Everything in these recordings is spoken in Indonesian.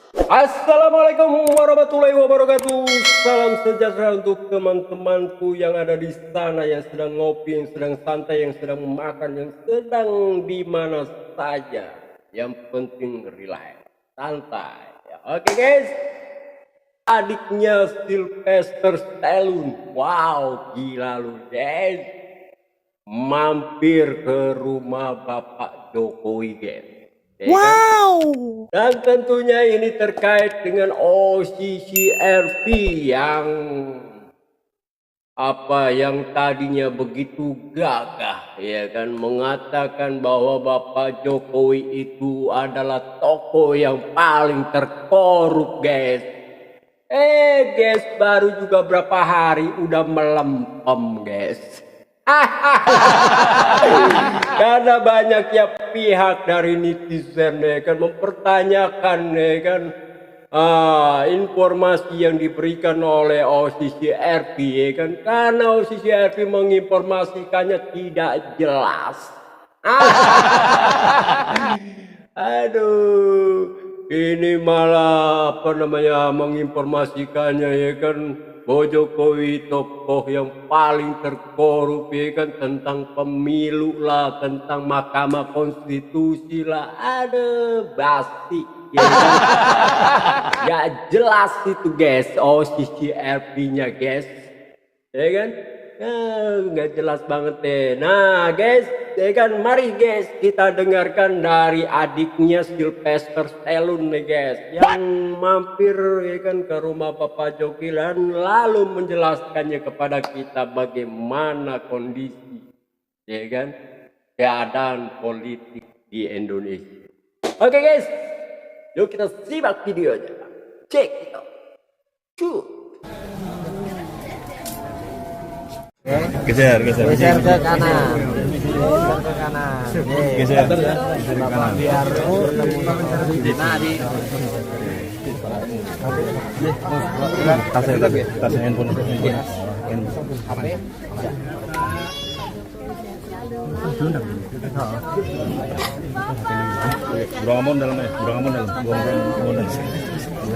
Assalamualaikum warahmatullahi wabarakatuh. Salam sejahtera untuk teman-temanku yang ada di sana, yang sedang ngopi, yang sedang santai, yang sedang makan, yang sedang di mana saja. Yang penting relax, santai. Ya, oke guys. Adiknya Sylvester Stallone. Wow, gila lu guys. Mampir ke rumah Bapak Jokowi guys. Ya, Wow. dan tentunya ini terkait dengan OCCRP yang tadinya begitu gagah ya kan, mengatakan bahwa Bapak Jokowi itu adalah tokoh yang paling terkorup guys. Guys, baru juga berapa hari udah melempem guys. Karena banyaknya pihak dari netizen ya kan mempertanyakan ya kan informasi yang diberikan oleh OCCRP ya kan, karena OCCRP menginformasikannya tidak jelas. Aduh, ini malah menginformasikannya ya kan bahwa Jokowi tokoh yang paling terkorup ya kan, tentang pemilu lah, tentang Mahkamah Konstitusi lah. Aduh, basi ya kan? Gak jelas itu guys, OCCRP-nya guys ya kan, nggak jelas banget deh. Nah guys ya kan, mari guys kita dengarkan dari adiknya Sylvester Stallone nih guys, yang mampir ya kan ke rumah Bapak Jokowi dan lalu menjelaskannya kepada kita bagaimana kondisi ya kan keadaan politik di Indonesia. Oke guys, yuk kita simak videonya. Check it out. Geser ke kanan. Geser ke kanan. geser ke kanan. Biar nah di tas handphone. apa ya? Burangamon dalamnya, burangamon dalam.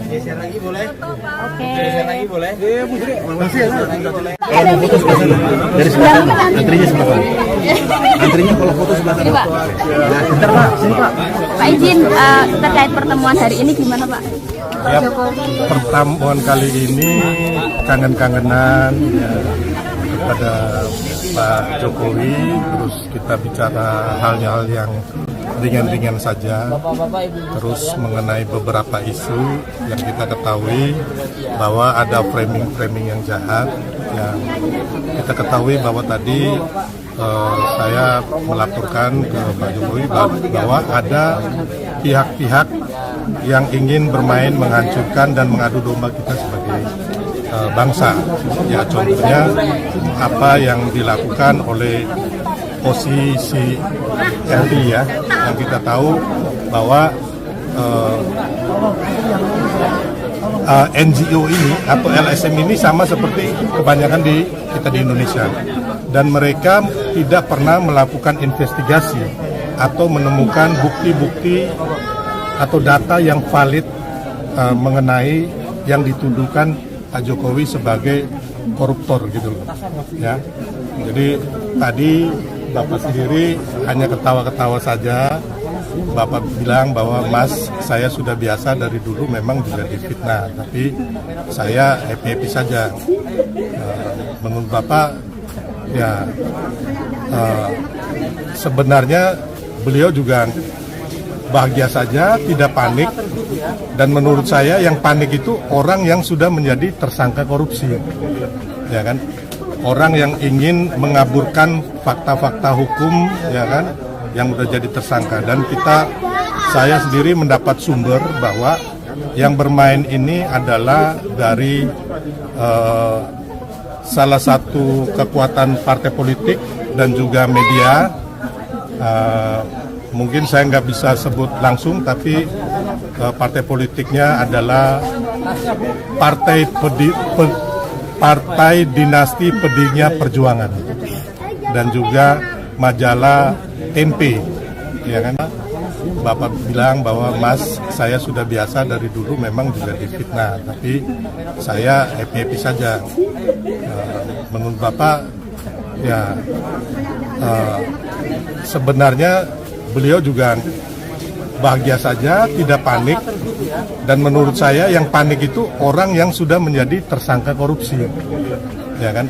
Geser lagi boleh? Oke. Geser lagi boleh? Kalau mau foto sebelah sana, dari sebelah sana, antrinya sebelah sana. Antrinya kalau foto sebelah sana. Ini, Pak. Ya, bentar Pak, sini Pak. Pak izin terkait pertemuan hari ini gimana Pak? Ya, pertemuan kali ini kangen-kangenan ya, kepada Pak Jokowi, terus kita bicara hal-hal yang ringan-ringan saja, terus mengenai beberapa isu yang kita ketahui bahwa ada framing-framing yang jahat, yang kita ketahui bahwa tadi saya melaporkan ke Pak Jokowi bahwa ada pihak-pihak yang ingin bermain menghancurkan dan mengadu domba kita sebagai bangsa. Ya, contohnya apa yang dilakukan oleh posisi RI ya, yang kita tahu bahwa NGO ini atau LSM ini sama seperti kebanyakan di kita di Indonesia, dan mereka tidak pernah melakukan investigasi atau menemukan bukti-bukti atau data yang valid mengenai yang dituduhkan Pak Jokowi sebagai koruptor gitu loh ya. Jadi tadi Bapak sendiri hanya ketawa-ketawa saja. Bapak bilang bahwa Mas, saya sudah biasa dari dulu memang juga difitnah, tapi saya happy-happy saja. Menurut Bapak ya sebenarnya beliau juga bahagia saja, tidak panik. Dan menurut saya yang panik itu orang yang sudah menjadi tersangka korupsi, ya kan? Orang yang ingin mengaburkan fakta-fakta hukum, ya kan, yang sudah jadi tersangka. Dan saya sendiri mendapat sumber bahwa yang bermain ini adalah dari salah satu kekuatan partai politik dan juga media. Mungkin saya nggak bisa sebut langsung, tapi partai politiknya adalah Partai Dinasti Pedihnya Perjuangan dan juga majalah Tempe, ya kan? Bapak bilang bahwa Mas, saya sudah biasa dari dulu memang juga difitnah, tapi saya happy-happy saja. Menurut Bapak, ya sebenarnya beliau juga bahagia saja, tidak panik. Dan menurut saya yang panik itu orang yang sudah menjadi tersangka korupsi, ya kan?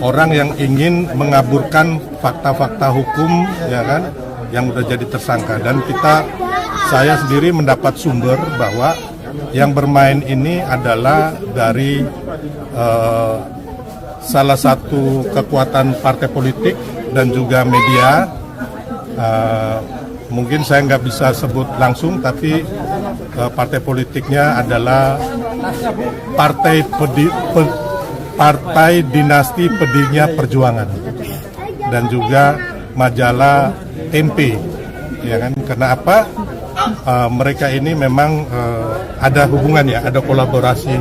Orang yang ingin mengaburkan fakta-fakta hukum, ya kan? Yang sudah jadi tersangka. Dan saya sendiri mendapat sumber bahwa yang bermain ini adalah dari salah satu kekuatan partai politik dan juga media. Mungkin saya nggak bisa sebut langsung, tapi partai politiknya adalah Partai Dinasti Pedinya Perjuangan dan juga majalah Tempe, ya kan? Karena apa? Mereka ini memang ada hubungannya, ada kolaborasi.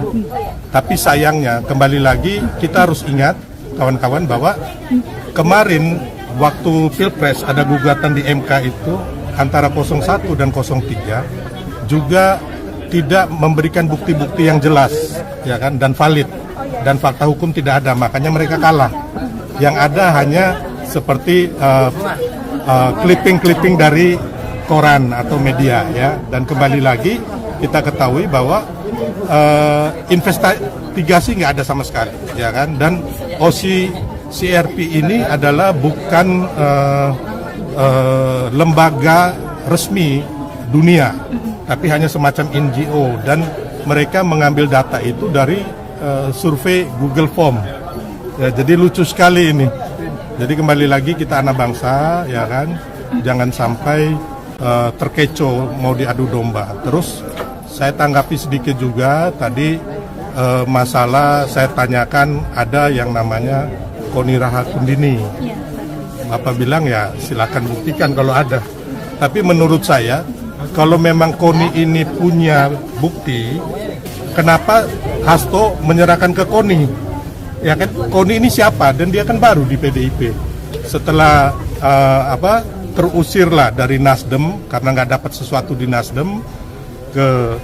Tapi sayangnya kembali lagi kita harus ingat kawan-kawan bahwa kemarin waktu Pilpres ada gugatan di MK itu antara 01 dan 03 juga tidak memberikan bukti-bukti yang jelas, ya kan, dan valid, dan fakta hukum tidak ada, makanya mereka kalah. Yang ada hanya seperti clipping-clipping dari koran atau media, ya. Dan kembali lagi kita ketahui bahwa investigasi nggak ada sama sekali, ya kan. Dan OCCRP ini adalah bukan lembaga resmi dunia, tapi hanya semacam NGO, dan mereka mengambil data itu dari survei Google Form. Ya, jadi lucu sekali ini. Jadi kembali lagi kita anak bangsa, ya kan, jangan sampai terkecoh mau diadu domba. Terus saya tanggapi sedikit juga tadi masalah saya tanyakan ada yang namanya Koni Rahakundini. Bapak bilang ya silakan buktikan kalau ada. Tapi menurut saya kalau memang Koni ini punya bukti, kenapa Hasto menyerahkan ke Koni? Ya kan, Koni ini siapa? Dan dia kan baru di PDIP. Setelah terusirlah dari Nasdem karena nggak dapat sesuatu di Nasdem ke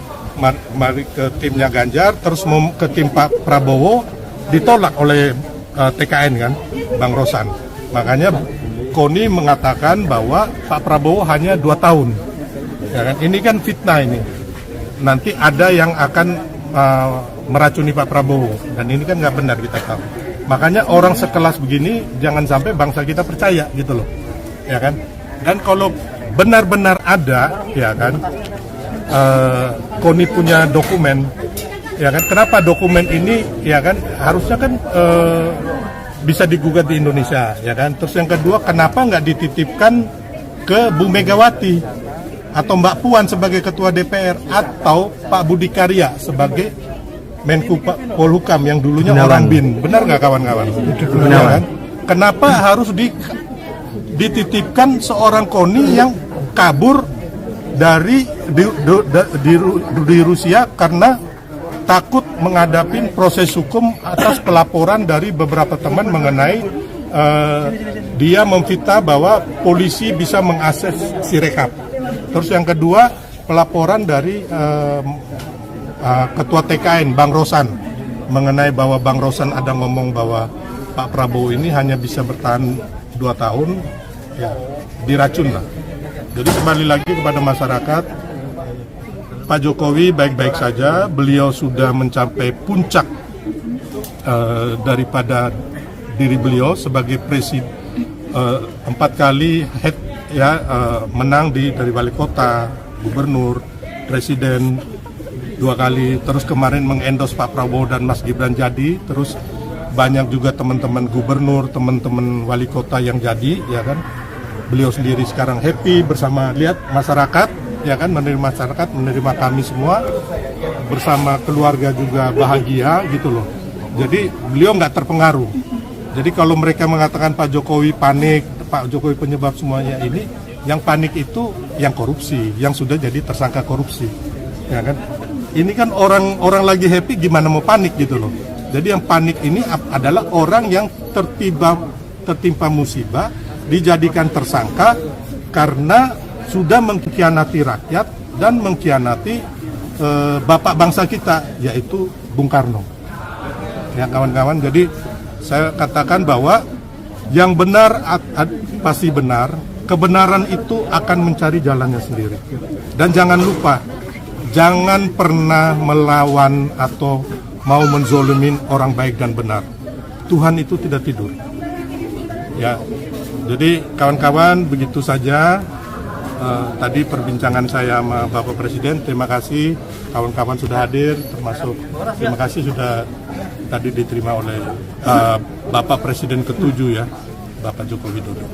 timnya Ganjar, terus ke tim Pak Prabowo, ditolak oleh TKN kan, Bang Rosan. Makanya Koni mengatakan bahwa Pak Prabowo hanya 2 tahun. Ya kan? Ini kan fitnah ini. Nanti ada yang akan meracuni Pak Prabowo, dan ini kan nggak benar, kita tahu. Makanya orang sekelas begini jangan sampai bangsa kita percaya gitu loh, ya kan. Dan kalau benar-benar ada, ya kan, Koni punya dokumen, ya kan. Kenapa dokumen ini, ya kan, harusnya kan bisa digugat di Indonesia, ya kan. Terus yang kedua, kenapa nggak dititipkan ke Bu Megawati atau Mbak Puan sebagai Ketua DPR atau Pak Budi Karya sebagai Menko Polhukam yang dulunya orang BIN. Benar nggak kawan-kawan? Ya kan? Kenapa harus dititipkan seorang Koni yang kabur dari di Rusia karena takut menghadapi proses hukum atas pelaporan dari beberapa teman mengenai dia memfitnah bahwa polisi bisa mengakses Sirekap. Terus yang kedua, pelaporan dari Ketua TKN Bang Rosan mengenai bahwa Bang Rosan ada ngomong bahwa Pak Prabowo ini hanya bisa bertahan 2 tahun, ya diracun lah. Jadi kembali lagi kepada masyarakat, Pak Jokowi baik-baik saja, beliau sudah mencapai puncak daripada diri beliau sebagai presiden, 4 kali menang dari wali kota, gubernur, presiden 2 kali, terus kemarin mengendos Pak Prabowo dan Mas Gibran jadi, terus banyak juga teman-teman gubernur, teman-teman wali kota yang jadi, ya kan. Beliau sendiri sekarang happy bersama, lihat masyarakat, ya kan, menerima masyarakat, menerima kami semua, bersama keluarga juga bahagia gitu loh. Jadi beliau nggak terpengaruh. Jadi kalau mereka mengatakan Pak Jokowi panik, Pak Jokowi penyebab semuanya ini, yang panik itu yang korupsi, yang sudah jadi tersangka korupsi, ya kan. Ini kan orang lagi happy, gimana mau panik gitu loh. Jadi yang panik ini adalah orang yang tertimpa musibah, dijadikan tersangka karena sudah mengkhianati rakyat dan mengkhianati bapak bangsa kita, yaitu Bung Karno. Ya kawan-kawan, jadi saya katakan bahwa yang benar pasti benar, kebenaran itu akan mencari jalannya sendiri. Dan jangan lupa, jangan pernah melawan atau mau menzolimin orang baik dan benar. Tuhan itu tidak tidur. Ya, jadi kawan-kawan, begitu saja tadi perbincangan saya sama Bapak Presiden. Terima kasih kawan-kawan sudah hadir, termasuk terima kasih sudah tadi diterima oleh Bapak Presiden ke-7 ya, Bapak Joko Widodo.